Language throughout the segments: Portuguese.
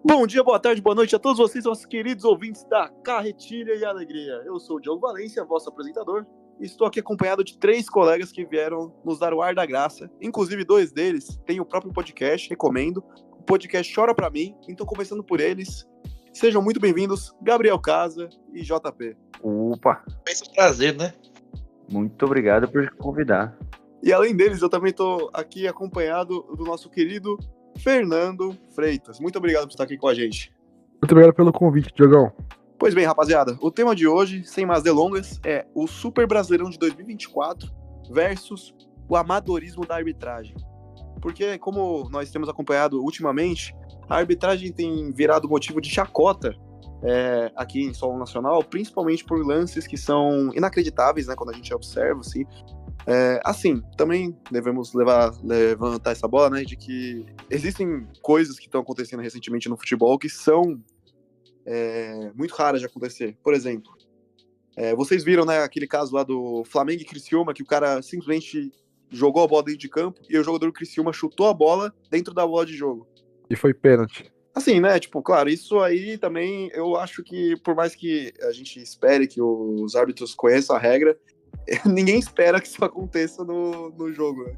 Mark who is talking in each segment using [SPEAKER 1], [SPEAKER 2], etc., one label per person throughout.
[SPEAKER 1] Bom dia, boa tarde, boa noite a todos vocês, nossos queridos ouvintes da Carretilha e Alegria. Eu sou o Diogo Valência, vosso apresentador, e estou aqui acompanhado de 3 colegas que vieram nos dar o ar da graça. Inclusive, 2 deles têm o próprio podcast, recomendo. O podcast Chora Pra Mim, então começando por eles. Sejam muito bem-vindos, Gabriel Casa e JP.
[SPEAKER 2] Opa!
[SPEAKER 3] É um prazer, né?
[SPEAKER 2] Muito obrigado por convidar.
[SPEAKER 1] E além deles, eu também estou aqui acompanhado do nosso querido Fernando Freitas. Muito obrigado por estar aqui com a gente.
[SPEAKER 4] Muito obrigado pelo convite, Diogão.
[SPEAKER 1] Pois bem, rapaziada, o tema de hoje, sem mais delongas, é o Super Brasileirão de 2024 versus o amadorismo da arbitragem. Porque, como nós temos acompanhado ultimamente, a arbitragem tem virado motivo de chacota aqui em solo nacional, principalmente por lances que são inacreditáveis, né, quando a gente observa, assim. Assim, também devemos levantar essa bola, né, de que existem coisas que estão acontecendo recentemente no futebol que são muito raras de acontecer. Por exemplo, vocês viram, né, aquele caso lá do Flamengo e Criciúma, que o cara simplesmente jogou a bola dentro de campo e o jogador do Criciúma chutou a bola dentro da bola de jogo.
[SPEAKER 4] E foi pênalti.
[SPEAKER 1] Assim, né, tipo, claro, isso aí também eu acho que, por mais que a gente espere que os árbitros conheçam a regra, ninguém espera que isso aconteça no jogo, né?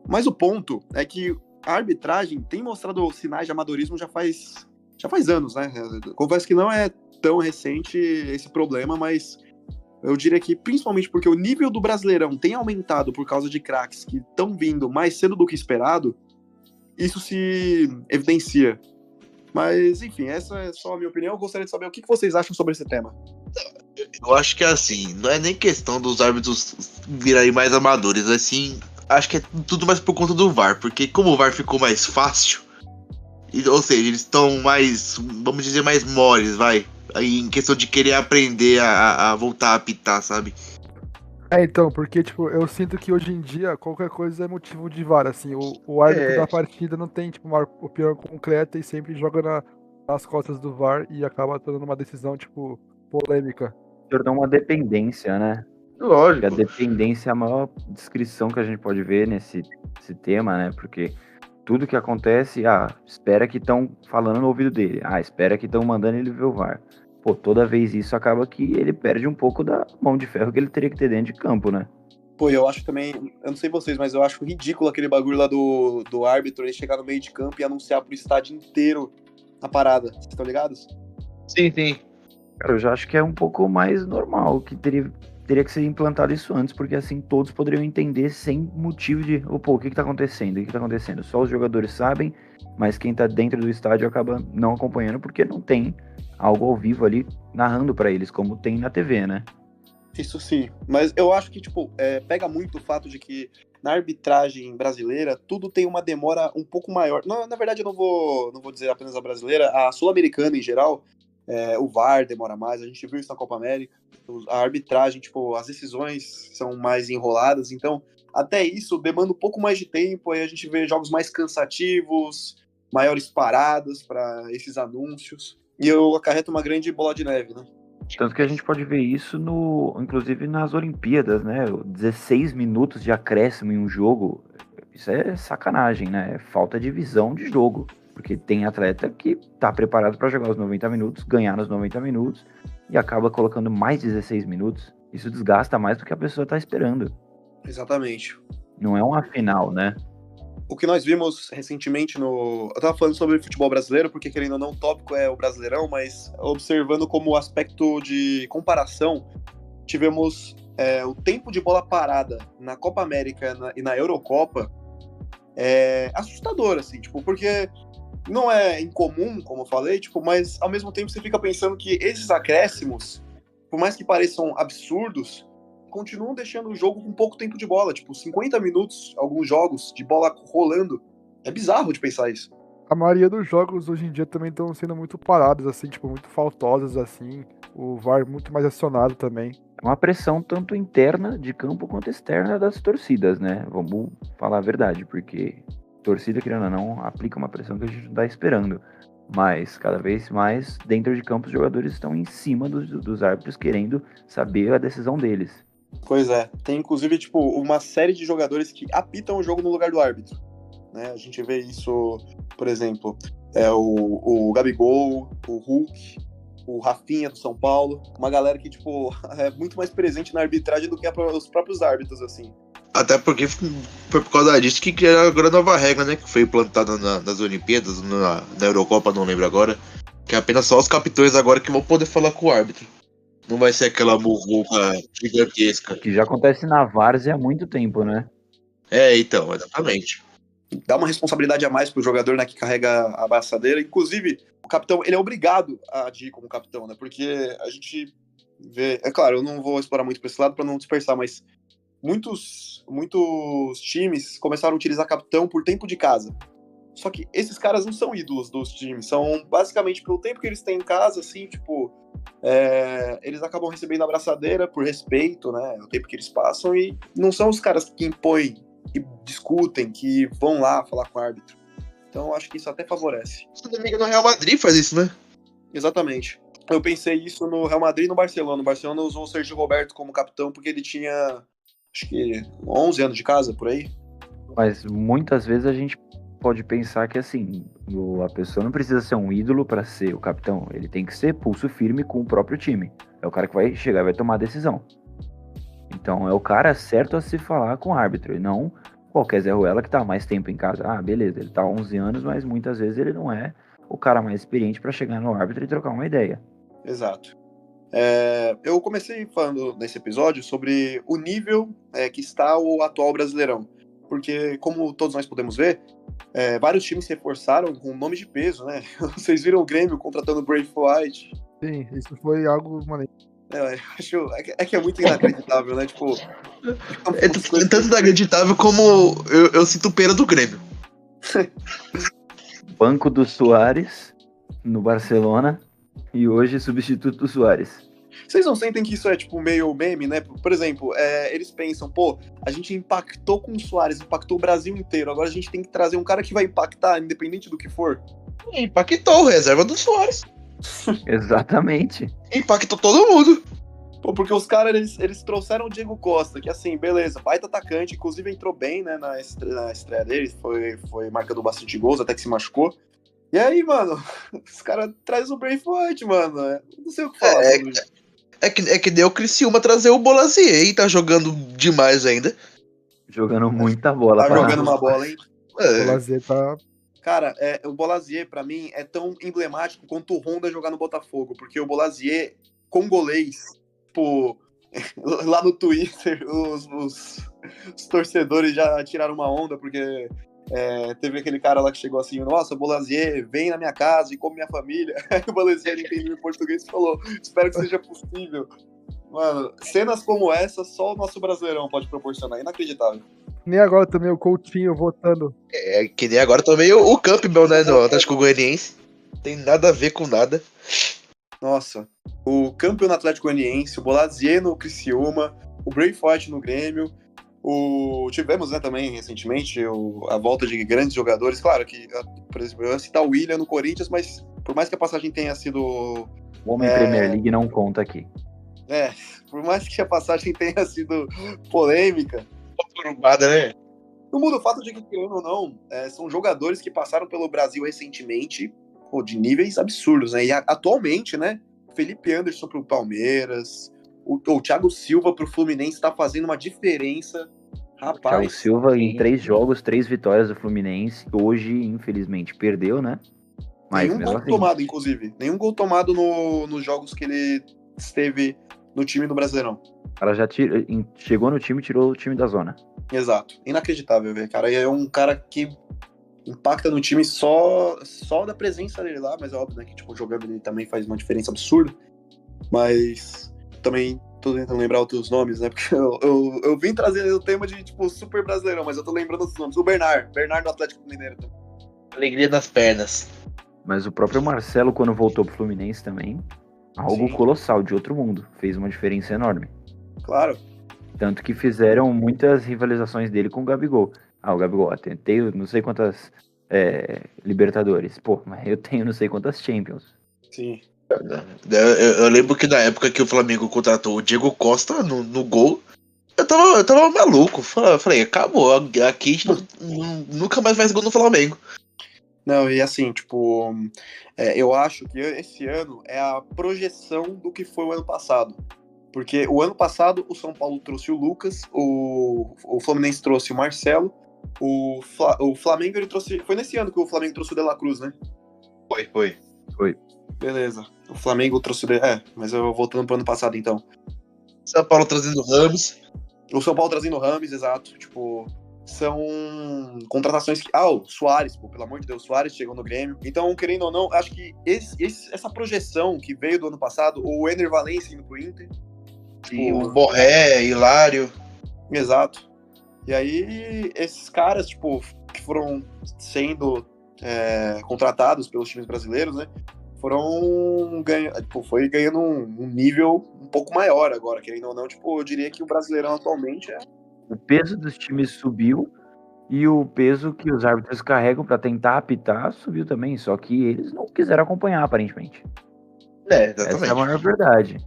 [SPEAKER 1] Mas o ponto é que a arbitragem tem mostrado sinais de amadorismo já faz anos, né? Confesso que não é tão recente esse problema, mas eu diria que principalmente porque o nível do Brasileirão tem aumentado por causa de craques que estão vindo mais cedo do que esperado, isso se evidencia. Mas, enfim, essa é só a minha opinião. Eu gostaria de saber o que vocês acham sobre esse tema.
[SPEAKER 3] Eu acho que assim, não é nem questão dos árbitros virarem mais amadores, assim, acho que é tudo mais por conta do VAR, porque como o VAR ficou mais fácil, ou seja, eles estão mais, vamos dizer, mais moles, vai, aí em questão de querer aprender a voltar a apitar, sabe?
[SPEAKER 4] Então, porque, tipo, eu sinto que hoje em dia qualquer coisa é motivo de VAR, assim, o árbitro da partida não tem, tipo, uma opinião concreta e sempre joga nas costas do VAR e acaba tomando uma decisão, tipo, polêmica.
[SPEAKER 2] Tornou uma dependência, né?
[SPEAKER 3] Lógico.
[SPEAKER 2] E a dependência é a maior descrição que a gente pode ver nesse tema, né? Porque tudo que acontece, espera que estão falando no ouvido dele. Espera que estão mandando ele ver o VAR. Pô, toda vez isso acaba que ele perde um pouco da mão de ferro que ele teria que ter dentro de campo, né?
[SPEAKER 1] Pô, eu acho também, eu não sei vocês, mas eu acho ridículo aquele bagulho lá do árbitro, ele chegar no meio de campo e anunciar pro estádio inteiro a parada. Vocês estão ligados?
[SPEAKER 3] Sim, sim.
[SPEAKER 2] Cara, eu já acho que é um pouco mais normal, que teria que ser implantado isso antes, porque assim todos poderiam entender sem motivo de, o que tá acontecendo? O que tá acontecendo? Só os jogadores sabem, mas quem tá dentro do estádio acaba não acompanhando, porque não tem algo ao vivo ali narrando pra eles, como tem na TV, né?
[SPEAKER 1] Isso sim, mas eu acho que, tipo, pega muito o fato de que na arbitragem brasileira tudo tem uma demora um pouco maior. Não, na verdade, eu não vou dizer apenas a brasileira, a sul-americana em geral, o VAR demora mais, a gente viu isso na Copa América, a arbitragem, tipo, as decisões são mais enroladas, então até isso demanda um pouco mais de tempo, aí a gente vê jogos mais cansativos, maiores paradas para esses anúncios, e eu acarreto uma grande bola de neve, né?
[SPEAKER 2] Tanto que a gente pode ver isso inclusive nas Olimpíadas, né? 16 minutos de acréscimo em um jogo, isso é sacanagem, né? É falta de visão de jogo. Porque tem atleta que tá preparado para jogar os 90 minutos, ganhar nos 90 minutos, e acaba colocando mais 16 minutos. Isso desgasta mais do que a pessoa tá esperando.
[SPEAKER 1] Exatamente.
[SPEAKER 2] Não é uma final, né?
[SPEAKER 1] O que nós vimos recentemente Eu tava falando sobre futebol brasileiro, porque querendo ou não, o tópico é o Brasileirão, mas observando como aspecto de comparação, tivemos o tempo de bola parada na Copa América e na Eurocopa assustador, assim, tipo, porque não é incomum, como eu falei, tipo, mas ao mesmo tempo você fica pensando que esses acréscimos, por mais que pareçam absurdos, continuam deixando o jogo com pouco tempo de bola, tipo, 50 minutos, alguns jogos de bola rolando. É bizarro de pensar isso.
[SPEAKER 4] A maioria dos jogos hoje em dia também estão sendo muito parados, assim, tipo, muito faltosos, assim. O VAR muito mais acionado também.
[SPEAKER 2] É uma pressão tanto interna de campo quanto externa das torcidas, né? Vamos falar a verdade, porque torcida, querendo ou não, aplica uma pressão que a gente não tá esperando. Mas, cada vez mais, dentro de campo, os jogadores estão em cima dos árbitros, querendo saber a decisão deles.
[SPEAKER 1] Pois é. Tem, inclusive, tipo, uma série de jogadores que apitam o jogo no lugar do árbitro. né? A gente vê isso, por exemplo, o Gabigol, o Hulk, o Rafinha do São Paulo, uma galera que, tipo, é muito mais presente na arbitragem do que os próprios árbitros, assim.
[SPEAKER 3] Até porque foi por causa disso que criaram agora a nova regra, né? Que foi implantada nas Olimpíadas, na Eurocopa, não lembro agora. Que é apenas só os capitães agora que vão poder falar com o árbitro. Não vai ser aquela muvuca gigantesca.
[SPEAKER 2] Que já acontece na Várzea há muito tempo, né?
[SPEAKER 3] Então, exatamente.
[SPEAKER 1] Dá uma responsabilidade a mais pro jogador, né, que carrega a abraçadeira. Inclusive, o capitão, ele é obrigado a agir como capitão, né? Porque a gente vê... É claro, eu não vou explorar muito pra esse lado pra não dispersar, mas muitos times começaram a utilizar capitão por tempo de casa. Só que esses caras não são ídolos dos times, são basicamente pelo tempo que eles têm em casa, assim, tipo, eles acabam recebendo a abraçadeira por respeito, né, o tempo que eles passam, e não são os caras que impõem, que discutem, que vão lá falar com o árbitro. Então eu acho que isso até favorece.
[SPEAKER 3] Se não me engano, no Real Madrid faz isso, né?
[SPEAKER 1] Exatamente. Eu pensei isso no Real Madrid e no Barcelona. No Barcelona usou o Sergio Roberto como capitão porque ele tinha, acho que 11 anos de casa, por aí.
[SPEAKER 2] Mas muitas vezes a gente pode pensar que, assim, a pessoa não precisa ser um ídolo para ser o capitão. Ele tem que ser pulso firme com o próprio time. É o cara que vai chegar e vai tomar a decisão. Então é o cara certo a se falar com o árbitro, e não qualquer Zé Ruela que tá há mais tempo em casa. Ah, beleza, ele tá há 11 anos, mas muitas vezes ele não é o cara mais experiente para chegar no árbitro e trocar uma ideia.
[SPEAKER 1] Exato. Eu comecei falando nesse episódio sobre o nível que está o atual Brasileirão. Porque, como todos nós podemos ver, vários times se reforçaram com nome de peso, né? Vocês viram o Grêmio contratando o Braithwaite?
[SPEAKER 4] Sim, isso foi algo maneiro.
[SPEAKER 1] Que é muito inacreditável, né? Tipo,
[SPEAKER 3] tanto inacreditável como eu sinto pena do Grêmio.
[SPEAKER 2] Banco do Suárez no Barcelona e hoje substituto do Suárez.
[SPEAKER 1] Vocês não sentem que isso é tipo meio meme, né? Por exemplo, eles pensam, a gente impactou com o Suárez, impactou o Brasil inteiro, agora a gente tem que trazer um cara que vai impactar, independente do que for.
[SPEAKER 3] Impactou, reserva do Suárez.
[SPEAKER 2] Exatamente.
[SPEAKER 3] Impactou todo mundo.
[SPEAKER 1] Porque os caras, eles trouxeram o Diego Costa, que assim, beleza, baita atacante, inclusive entrou bem, né, na estreia dele, foi marcando bastante gols, até que se machucou. E aí, mano, os caras trazem o Braithwaite, mano, não sei o que falar sobre isso.
[SPEAKER 3] É que deu o Criciúma trazer o Bolazier e tá jogando demais ainda.
[SPEAKER 2] Jogando muita bola.
[SPEAKER 1] Tá jogando uma bola, hein?
[SPEAKER 4] O Bolazier tá...
[SPEAKER 1] Cara, o Bolazier, pra mim, é tão emblemático quanto o Honda jogar no Botafogo, porque o Bolazier, congolês, tipo, lá no Twitter, os torcedores já tiraram uma onda, porque teve aquele cara lá que chegou assim, nossa, Bolazier, vem na minha casa e come minha família. Aí o Bolazier entendeu em português e falou, espero que seja possível. Mano, cenas como essa, só o nosso Brasileirão pode proporcionar, inacreditável.
[SPEAKER 4] Nem agora também o Coutinho votando.
[SPEAKER 3] Que nem agora também o Campbell, né, no Atlético Goianiense. Tem nada a ver com nada.
[SPEAKER 1] Nossa, o Campbell no Atlético Goianiense, o Bolazier no Criciúma, o Braithwaite no Grêmio, tivemos, né, também recentemente a volta de grandes jogadores. Claro que, por exemplo, eu ia citar o Willian no Corinthians, mas por mais que a passagem tenha sido...
[SPEAKER 2] O homem Premier League não conta aqui.
[SPEAKER 1] Por mais que a passagem tenha sido polêmica,
[SPEAKER 3] Conturbada, né?
[SPEAKER 1] não muda o fato de que, querendo ou não, são jogadores que passaram pelo Brasil recentemente, de níveis absurdos, né? E atualmente, né, Felipe Anderson pro Palmeiras, o Thiago Silva pro Fluminense tá fazendo uma diferença. Rapaz.
[SPEAKER 2] Thiago Silva em 3 jogos, 3 vitórias do Fluminense. Hoje, infelizmente, perdeu, né? Mas
[SPEAKER 1] nenhum gol tomado, inclusive. Nenhum gol tomado nos jogos que ele esteve no time do Brasileirão.
[SPEAKER 2] O cara já chegou no time e tirou o time da zona.
[SPEAKER 1] Exato. Inacreditável, velho. Cara, é um cara que impacta no time só da presença dele lá, mas é óbvio, né, que tipo, jogando ele também faz uma diferença absurda. Mas também tô tentando lembrar outros nomes, né? Porque eu vim trazer o tema de tipo super brasileirão, mas eu tô lembrando os nomes. O Bernard do Atlético Mineiro também.
[SPEAKER 3] Alegria nas pernas.
[SPEAKER 2] Mas o próprio Marcelo, quando voltou pro Fluminense também, algo
[SPEAKER 1] Sim.
[SPEAKER 2] Colossal, de outro mundo. Fez uma diferença enorme.
[SPEAKER 1] Claro.
[SPEAKER 2] Tanto que fizeram muitas rivalizações dele com o Gabigol. O Gabigol, tentei não sei quantas Libertadores. Pô, mas eu tenho não sei quantas Champions.
[SPEAKER 1] Sim.
[SPEAKER 3] Eu lembro que na época que o Flamengo contratou o Diego Costa no gol, Eu tava maluco. Falei, acabou. Aqui a gente nunca mais faz gol no Flamengo.
[SPEAKER 1] Não, e assim, tipo, eu acho que esse ano é a projeção do que foi o ano passado. Porque o ano passado o São Paulo trouxe o Lucas, o Fluminense trouxe o Marcelo, o Flamengo ele trouxe. Foi nesse ano que o Flamengo trouxe o De La Cruz, né?
[SPEAKER 3] Foi.
[SPEAKER 1] Beleza. O Flamengo trouxe o mas eu voltando pro ano passado então.
[SPEAKER 3] São Paulo trazendo o Ramos.
[SPEAKER 1] O São Paulo trazendo o Rames, exato. Tipo, são contratações que. O Suárez, pô, pelo amor de Deus, o Suárez chegou no Grêmio. Então, querendo ou não, acho que essa projeção que veio do ano passado, o Ener Valencia indo pro Inter.
[SPEAKER 3] Sim, o Borré, Hilário.
[SPEAKER 1] Exato. E aí, esses caras, tipo, que foram sendo contratados pelos times brasileiros, né? Foram ganhando, tipo, foi ganhando um nível um pouco maior agora, querendo ou não, tipo, eu diria que o Brasileirão atualmente
[SPEAKER 2] O peso dos times subiu e o peso que os árbitros carregam para tentar apitar subiu também, só que eles não quiseram acompanhar, aparentemente.
[SPEAKER 3] Exatamente.
[SPEAKER 2] Essa é a maior verdade.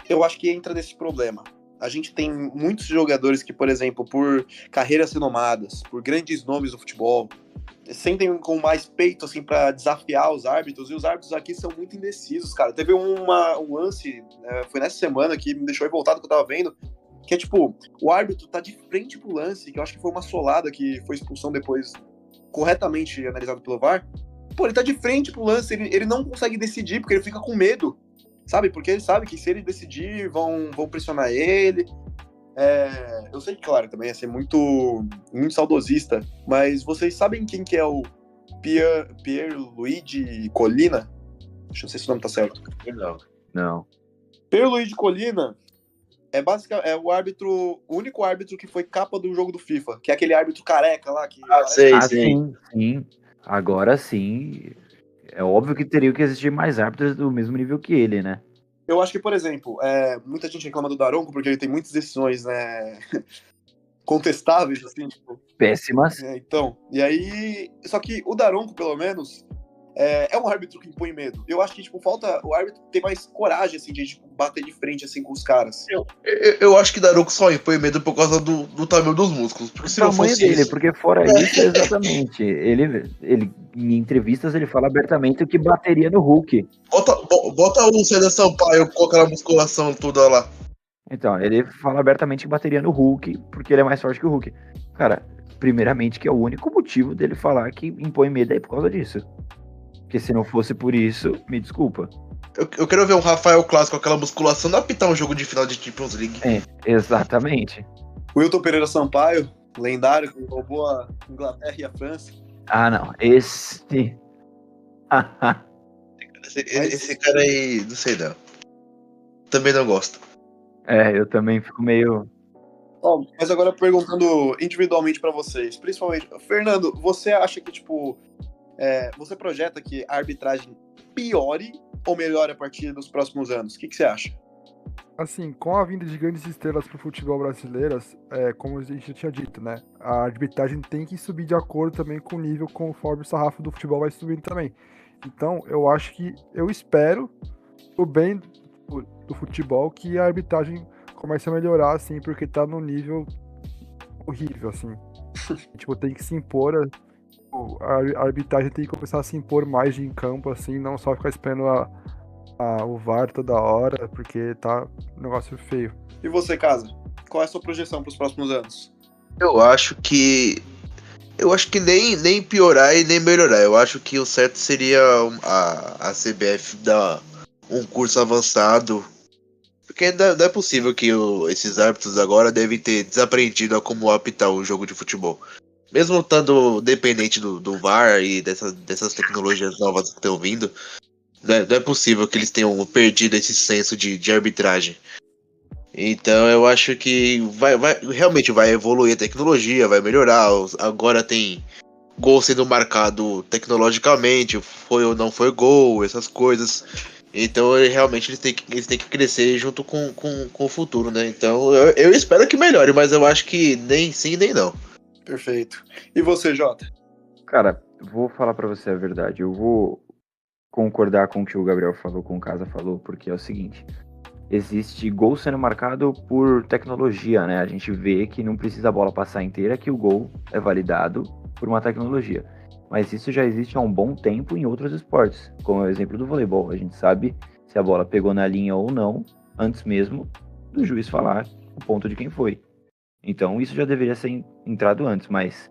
[SPEAKER 1] Eu acho que entra nesse problema. A gente tem muitos jogadores que, por exemplo, por carreiras renomadas, por grandes nomes do futebol, sentem com mais peito, assim, pra desafiar os árbitros, e os árbitros aqui são muito indecisos, cara. Teve um lance, foi nessa semana que me deixou revoltado que eu tava vendo, que é tipo, o árbitro tá de frente pro lance, que eu acho que foi uma solada, que foi expulsão depois corretamente analisado pelo VAR. Pô, ele tá de frente pro lance, ele não consegue decidir, porque ele fica com medo, sabe? Porque ele sabe que se ele decidir, vão pressionar ele. Eu sei que, claro, também ia ser muito saudosista, mas vocês sabem quem que é o Pierluigi Collina? Deixa eu ver se o nome tá certo.
[SPEAKER 2] Não.
[SPEAKER 1] Pierluigi Collina é o único árbitro que foi capa do jogo do FIFA, que é aquele árbitro careca lá.
[SPEAKER 3] Sei.
[SPEAKER 2] Sim. Agora sim. É óbvio que teria que existir mais árbitros do mesmo nível que ele, né?
[SPEAKER 1] Eu acho que, por exemplo, muita gente reclama do Daronco porque ele tem muitas decisões, né, contestáveis, assim, tipo.
[SPEAKER 2] Péssimas.
[SPEAKER 1] Então, e aí. Só que o Daronco, pelo menos, é um árbitro que impõe medo. Eu acho que, tipo, falta o árbitro ter mais coragem, assim, de tipo, bater de frente, assim, com os caras.
[SPEAKER 3] Eu acho que Daronco só impõe medo por causa do tamanho dos músculos. Porque se
[SPEAKER 2] O
[SPEAKER 3] não
[SPEAKER 2] tamanho
[SPEAKER 3] fosse
[SPEAKER 2] dele,
[SPEAKER 3] isso...
[SPEAKER 2] porque fora isso, exatamente. Ele, em entrevistas, ele fala abertamente que bateria no Hulk.
[SPEAKER 3] Bota o César Sampaio com aquela musculação toda lá.
[SPEAKER 2] Então, ele fala abertamente que bateria no Hulk, porque ele é mais forte que o Hulk. Cara, primeiramente que é o único motivo dele falar que impõe medo aí por causa disso. Porque se não fosse por isso, me desculpa.
[SPEAKER 3] Eu quero ver um Rafael Claus com aquela musculação não apitar um jogo de final de Champions League.
[SPEAKER 2] Exatamente.
[SPEAKER 1] Wilton Pereira Sampaio, lendário, que roubou a Inglaterra e a França.
[SPEAKER 2] Ah, não. Esse
[SPEAKER 3] cara aí, não sei não. Também não gosto.
[SPEAKER 2] eu também fico meio...
[SPEAKER 1] Mas agora perguntando individualmente pra vocês, principalmente, Fernando, você acha que, tipo, você projeta que a arbitragem piore ou melhore a partir dos próximos anos? O que você acha?
[SPEAKER 4] Assim, com a vinda de grandes estrelas pro futebol brasileiro, como a gente já tinha dito, né? A arbitragem tem que subir de acordo também com o nível, conforme o sarrafo do futebol vai subindo também. Então, eu espero, o bem do futebol, que a arbitragem comece a melhorar, assim, porque tá num nível horrível, assim. Tipo, tem que se impor, a arbitragem tem que começar a se impor mais em campo, assim, não só ficar esperando o VAR toda hora, porque tá um negócio feio.
[SPEAKER 1] E você, Casa? Qual é a sua projeção para os próximos anos?
[SPEAKER 3] Eu acho que nem piorar e nem melhorar. Eu acho que o certo seria a CBF dar um curso avançado. Porque não é possível que esses árbitros agora devem ter desaprendido a como apitar o jogo de futebol. Mesmo estando dependente do VAR e dessas tecnologias novas que estão vindo, não é possível que eles tenham perdido esse senso de arbitragem. Então eu acho que realmente vai evoluir a tecnologia, vai melhorar. Agora tem gol sendo marcado tecnologicamente, foi ou não foi gol, essas coisas. Então realmente eles têm que crescer junto com o futuro, né? Então eu espero que melhore, mas eu acho que nem sim nem não.
[SPEAKER 1] Perfeito. E você, Jota?
[SPEAKER 2] Cara, vou falar pra você a verdade. Eu vou concordar com o que o Gabriel falou, com o Casa falou, porque é o seguinte. existe gol sendo marcado por tecnologia, né? A gente vê que não precisa a bola passar inteira, que o gol é validado por uma tecnologia. Mas isso já existe há um bom tempo em outros esportes, como é o exemplo do voleibol. A gente sabe se a bola pegou na linha ou não, antes mesmo do juiz falar o ponto de quem foi. Então isso já deveria ser entrado antes, mas,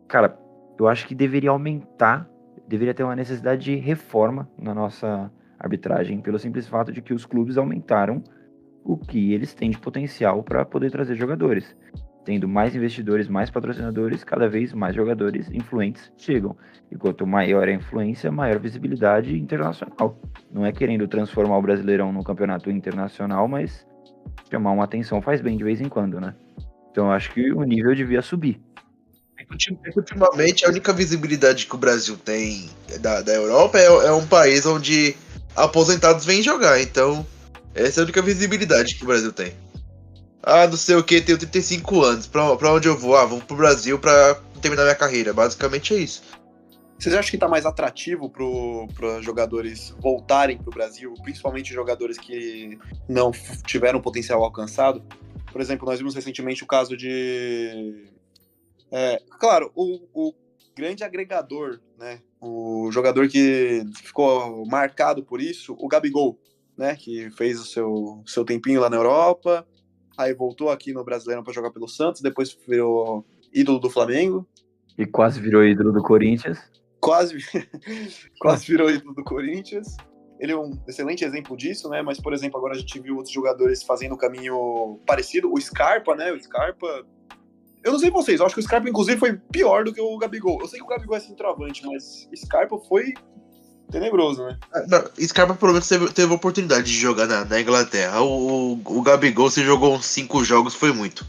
[SPEAKER 2] cara, eu acho que deveria aumentar, deveria ter uma necessidade de reforma na nossa arbitragem, pelo simples fato de que os clubes aumentaram o que eles têm de potencial para poder trazer jogadores. Tendo mais investidores, mais patrocinadores, cada vez mais jogadores influentes chegam. E quanto maior a influência, maior visibilidade internacional. Não é querendo transformar o Brasileirão num campeonato internacional, mas chamar uma atenção faz bem de vez em quando, né? Então eu acho que o nível devia subir.
[SPEAKER 3] Ultimamente, a única visibilidade que o Brasil tem da Europa é um país onde aposentados vêm jogar. Então, essa é a única visibilidade que o Brasil tem. Ah, não sei o que, tenho 35 anos. Pra onde eu vou? Ah, vou pro Brasil pra terminar minha carreira. Basicamente é isso.
[SPEAKER 1] Vocês acham que tá mais atrativo para jogadores voltarem pro Brasil, principalmente jogadores que não tiveram potencial alcançado? Por exemplo, nós vimos recentemente o caso de... claro, o grande agregador, né? O jogador que ficou marcado por isso, o Gabigol, né? Que fez o seu tempinho lá na Europa, aí voltou aqui no Brasileirão para jogar pelo Santos, depois virou ídolo do Flamengo.
[SPEAKER 2] E quase virou ídolo do Corinthians.
[SPEAKER 1] Quase virou ídolo do Corinthians. Ele é um excelente exemplo disso, né? Mas, por exemplo, agora a gente viu outros jogadores fazendo um caminho parecido. O Scarpa, né? O Scarpa... Eu não sei vocês, eu acho que o Scarpa, inclusive, foi pior do que o Gabigol. Eu sei que o Gabigol é centroavante, mas o Scarpa foi tenebroso, né?
[SPEAKER 3] Não, Scarpa, pelo menos, teve a oportunidade de jogar na Inglaterra. O Gabigol, se jogou uns 5 jogos, foi muito.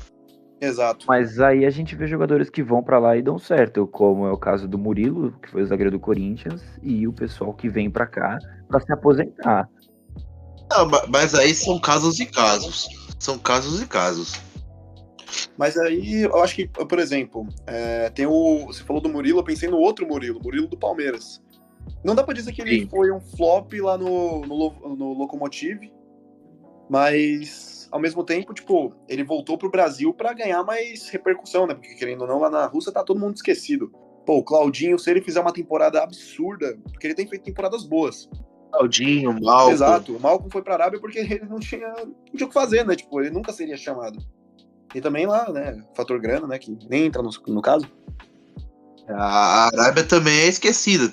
[SPEAKER 1] Exato.
[SPEAKER 2] Mas aí a gente vê jogadores que vão pra lá e dão certo, como é o caso do Murilo, que foi o zagueiro do Corinthians, e o pessoal que vem pra cá pra se aposentar.
[SPEAKER 3] Não, mas aí são casos e casos. São casos e casos.
[SPEAKER 1] Mas aí, eu acho que, por exemplo, tem você falou do Murilo, eu pensei no outro Murilo do Palmeiras. Não dá pra dizer que ele foi um flop lá no Lokomotiv, mas, ao mesmo tempo, tipo, ele voltou pro Brasil pra ganhar mais repercussão, né? Porque, querendo ou não, lá na Rússia tá todo mundo esquecido. Pô, o Claudinho, se ele fizer uma temporada absurda, porque ele tem feito temporadas boas.
[SPEAKER 3] Claudinho, Malcom.
[SPEAKER 1] Exato, o Malcom foi pra Arábia porque ele não tinha o que fazer, né? Tipo, ele nunca seria chamado. E também lá, né, fator grana, né, que nem entra no caso.
[SPEAKER 3] A Arábia também é esquecida.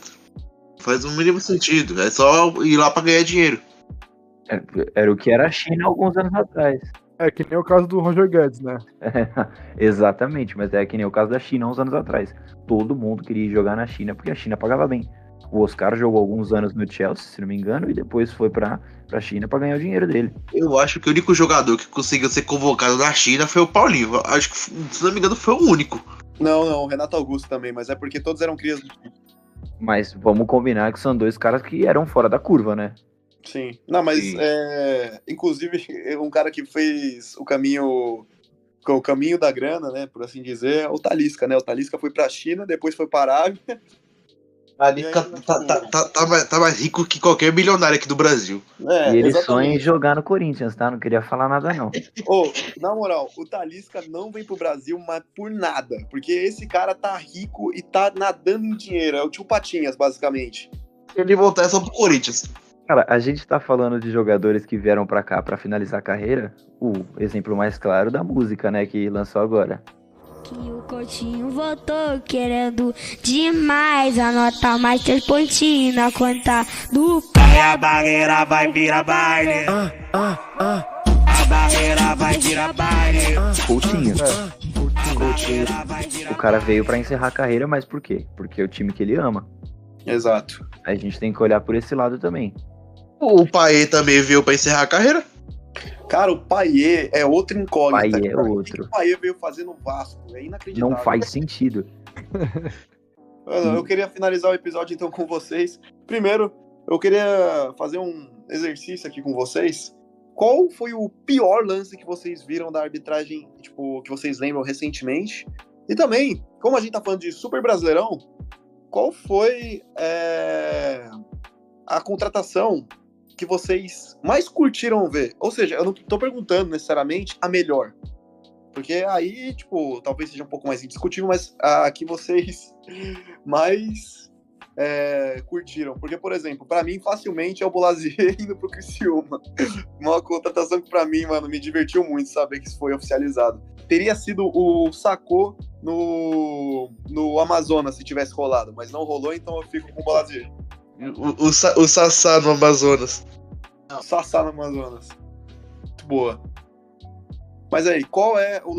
[SPEAKER 3] Faz um mínimo sentido. É só ir lá pra ganhar dinheiro.
[SPEAKER 2] Era o que era a China alguns anos atrás.
[SPEAKER 4] É que nem o caso do Roger Guedes, né?
[SPEAKER 2] Exatamente, mas é que nem o caso da China uns anos atrás. Todo mundo queria jogar na China porque a China pagava bem. O Oscar jogou alguns anos no Chelsea, se não me engano, e depois foi pra China pra ganhar o dinheiro dele.
[SPEAKER 3] Eu acho que o único jogador que conseguiu ser convocado na China foi o Paulinho. Acho que, se não me engano, foi o único.
[SPEAKER 1] Não, o Renato Augusto também, mas é porque todos eram crias.
[SPEAKER 2] Mas vamos combinar que são dois caras que eram fora da curva, né?
[SPEAKER 1] Sim. Não, mas inclusive um cara que fez o caminho da grana, né, por assim dizer, é o Talisca, né? O Talisca foi pra China, depois foi pra Arábia.
[SPEAKER 3] Ali tá mais rico que qualquer milionário aqui do Brasil.
[SPEAKER 2] E ele sonha em jogar no Corinthians, tá? Não queria falar nada, não.
[SPEAKER 1] Na moral, o Talisca não vem pro Brasil, mas por nada. Porque esse cara tá rico e tá nadando em dinheiro. É o tio Patinhas, basicamente.
[SPEAKER 3] Se ele voltar é só pro Corinthians.
[SPEAKER 2] Cara, a gente tá falando de jogadores que vieram pra cá pra finalizar a carreira. O exemplo mais claro da música, né? Que lançou agora.
[SPEAKER 5] Que o Coutinho voltou querendo demais. Anota mais 3 pontinhos na conta do pai. A barreira vai virar baile. A barreira vai virar baile.
[SPEAKER 2] Coutinho. O cara veio pra encerrar a carreira, mas por quê? Porque é o time que ele ama.
[SPEAKER 1] Exato.
[SPEAKER 2] A gente tem que olhar por esse lado também.
[SPEAKER 3] O Payet também veio pra encerrar a carreira?
[SPEAKER 1] Cara, o Payet é outro incógnito.
[SPEAKER 2] Payet é outro.
[SPEAKER 1] O Payet veio fazer no Vasco, é inacreditável.
[SPEAKER 2] Não faz sentido.
[SPEAKER 1] Eu queria finalizar o episódio então com vocês. Primeiro, eu queria fazer um exercício aqui com vocês. Qual foi o pior lance que vocês viram da arbitragem, tipo, que vocês lembram recentemente? E também, como a gente tá falando de Super Brasileirão, qual foi a contratação que vocês mais curtiram ver? Ou seja, eu não tô perguntando necessariamente a melhor. Porque aí, tipo, talvez seja um pouco mais indiscutível, mas a que vocês mais curtiram. Porque, por exemplo, pra mim, facilmente é o Bolazier indo pro Criciúma. Uma contratação que pra mim, mano, me divertiu muito saber que isso foi oficializado. Teria sido o Sacco no Amazonas se tivesse rolado, mas não rolou, então eu fico com o Bolazier.
[SPEAKER 3] O Sassá no Amazonas.
[SPEAKER 1] Sassá no Amazonas. Muito boa. Mas aí,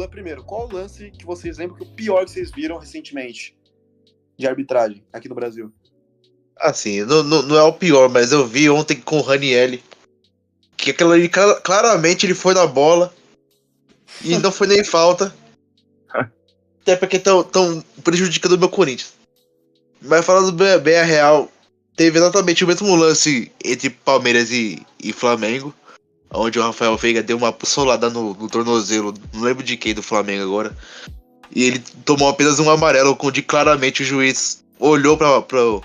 [SPEAKER 1] primeiro, qual o lance que vocês lembram que o pior que vocês viram recentemente de arbitragem aqui no Brasil?
[SPEAKER 3] Assim, não é o pior, mas eu vi ontem com o Ranieri que aquilo ali, claramente ele foi na bola e não foi nem falta. Até porque estão prejudicando o meu Corinthians. Mas falando bem a real, teve exatamente o mesmo lance entre Palmeiras e Flamengo, onde o Rafael Veiga deu uma solada no tornozelo, não lembro de quem do Flamengo agora, e ele tomou apenas um amarelo, onde claramente o juiz olhou pro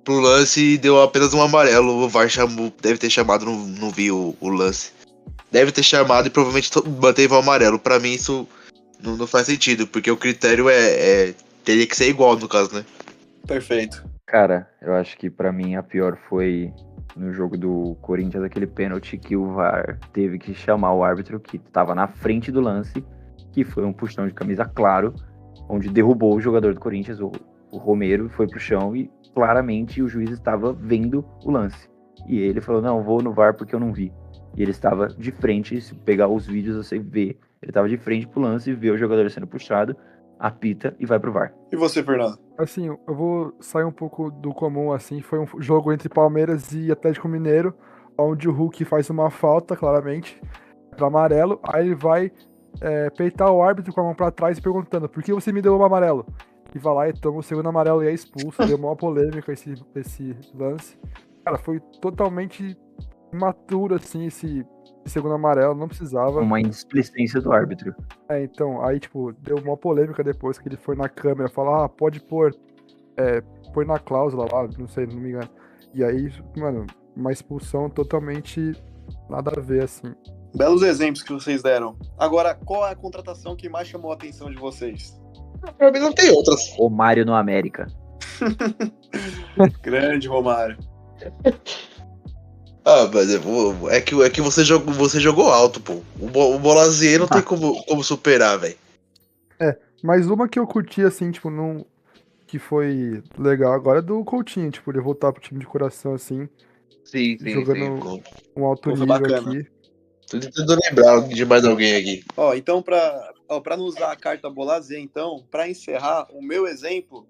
[SPEAKER 3] lance e deu apenas um amarelo. O VAR deve ter chamado, não vi o lance. Deve ter chamado e provavelmente manteve o amarelo. Pra mim isso não faz sentido, porque o critério teria que ser igual no caso, né?
[SPEAKER 1] Perfeito.
[SPEAKER 2] Cara, eu acho que pra mim a pior foi no jogo do Corinthians, aquele pênalti que o VAR teve que chamar o árbitro que tava na frente do lance, que foi um puxão de camisa claro, onde derrubou o jogador do Corinthians, o Romero, foi pro chão e claramente o juiz estava vendo o lance. E ele falou, não, vou no VAR porque eu não vi. E ele estava de frente, se pegar os vídeos você vê, ele estava de frente pro lance, vê o jogador sendo puxado, apita e vai pro VAR.
[SPEAKER 1] E você, Fernando?
[SPEAKER 4] Assim, eu vou sair um pouco do comum, assim, foi um jogo entre Palmeiras e Atlético Mineiro, onde o Hulk faz uma falta, claramente, para amarelo, aí ele vai peitar o árbitro com a mão pra trás perguntando, por que você me deu um amarelo? E vai lá e toma o segundo amarelo e é expulso, deu uma polêmica esse lance. Cara, foi totalmente imaturo, assim, esse segundo amarelo, não precisava.
[SPEAKER 2] Uma indisplicência do árbitro.
[SPEAKER 4] Então, aí, tipo, deu uma polêmica depois que ele foi na câmera falar, pode pôr na cláusula lá, não sei, não me engano. E aí, mano, uma expulsão totalmente nada a ver, assim.
[SPEAKER 1] Belos exemplos que vocês deram. Agora, qual é a contratação que mais chamou a atenção de vocês?
[SPEAKER 3] Pra mim não tem outras.
[SPEAKER 2] Romário no América.
[SPEAKER 1] Grande Romário.
[SPEAKER 3] Mas é que você jogou alto, pô. O Bolazier não tem como superar, velho.
[SPEAKER 4] Mas uma que eu curti, assim, tipo, que foi legal agora é do Coutinho, tipo, ele voltar pro time de coração, assim,
[SPEAKER 3] Sim.
[SPEAKER 4] jogando um alto
[SPEAKER 1] Foi
[SPEAKER 4] nível
[SPEAKER 1] bacana.
[SPEAKER 4] aqui.
[SPEAKER 3] Tô tentando lembrar de mais alguém aqui.
[SPEAKER 1] Então, pra não usar a carta Bolazier, então, pra encerrar, o meu exemplo,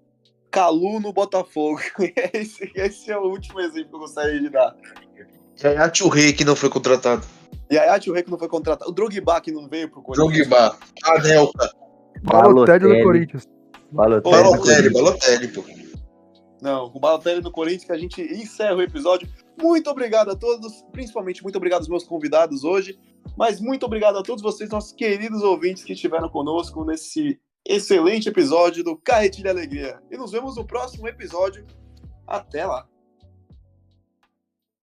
[SPEAKER 1] Calu no Botafogo. Esse é o último exemplo que eu gostaria de dar.
[SPEAKER 3] É a Rei que não foi contratado.
[SPEAKER 1] E aí, o Rei que não foi contratado. O Drogba que não veio pro Corinthians.
[SPEAKER 3] Drogba. Anelka.
[SPEAKER 4] Balotelli do Corinthians.
[SPEAKER 3] Balotelli, pô.
[SPEAKER 1] Não, com o Balotelli no Corinthians que a gente encerra o episódio. Muito obrigado a todos, principalmente muito obrigado aos meus convidados hoje, mas muito obrigado a todos vocês, nossos queridos ouvintes que estiveram conosco nesse excelente episódio do Carretilha Alegria. E nos vemos no próximo episódio. Até lá!